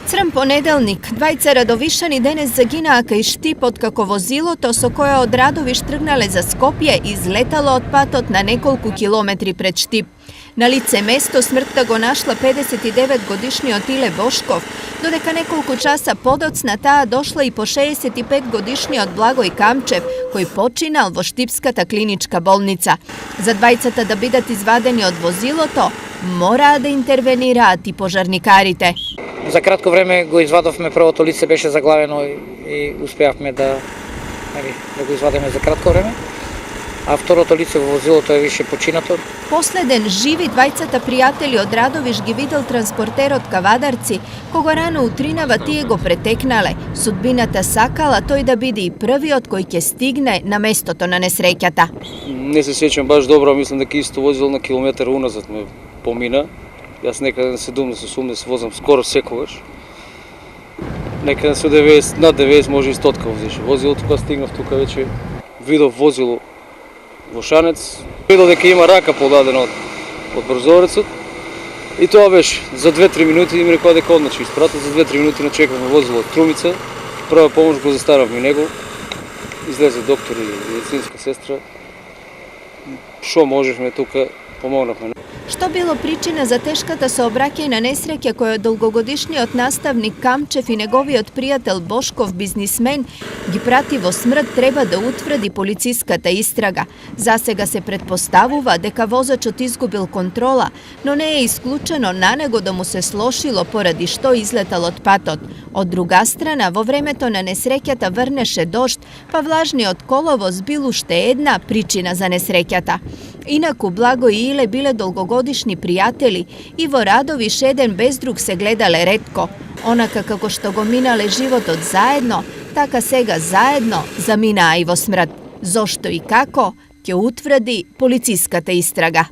Crn ponedeljnik, dvajca Radovišani danes zaginaka iz Štipot kako vozilo, to so koja od Radoviš trgnale za Skopje izletalo od Patot na nekoliko kilometri pred Štip. Na lice mesto smrta go našla 59-godišnji Otile Boškov, dodeka nekoliko časa podocna ta došla i po 65-godišnji od Blagoj Kamčev, koji počinal vo Štipskata klinička bolnica. Za dvajcata da bidat izvadeni od vozilo to, mora da intervenirati požarnikarите. За кратко време го извадовме, првото лице беше заглавено и успеавме да го извадиме за кратко време, а второто лице во возилото е више починато. Последен живи двајцата пријатели од Радовиш ги видел транспортерот Кавадарци, кога рано утринава тие го претекнале. Судбината сакала тој да биде и првиот кој ќе стигне на местото на несреќата. Не се сеќам баш добро, мислам дека исто возил на километар уназад ме помина. Јас некаде на 70-80 возам скоро секогаш. Некаде на 90, над 90, може и 100 возеше. Возилото кога стигнав тука вече видов возило во Шанец. Видов дека има рака подадена од брзорецот. И тоа беше за 2-3 минути им рекоа дека одма ќе испратат. За 2-3 минути начекавме возило од Трумица. Прва помош го застававме него. Излезе доктор и медицинска сестра. Шо можевме тука, помогнавме. Што било причина за тешката сообраќајна несреќа која долгогодишниот наставник Камчев и неговиот пријател Бошков, бизнисмен, ги прати во смрт, треба да утврди полициската истрага. Засега се предпоставува дека возачот изгубил контрола, но не е исклучено на него да му се слошило поради што излетал од патот. Од друга страна, во времето на несреќата врнеше дожд, па влажниот коловоз бил уште една причина за несреќата. Инаку Благо и Иле биле долгогодишни пријатели и во Радовиш еден без друг се гледале ретко. Онака како што го минале животот заедно, така сега заедно заминаа и во смрт. Зошто и како ќе утврди полициската истрага.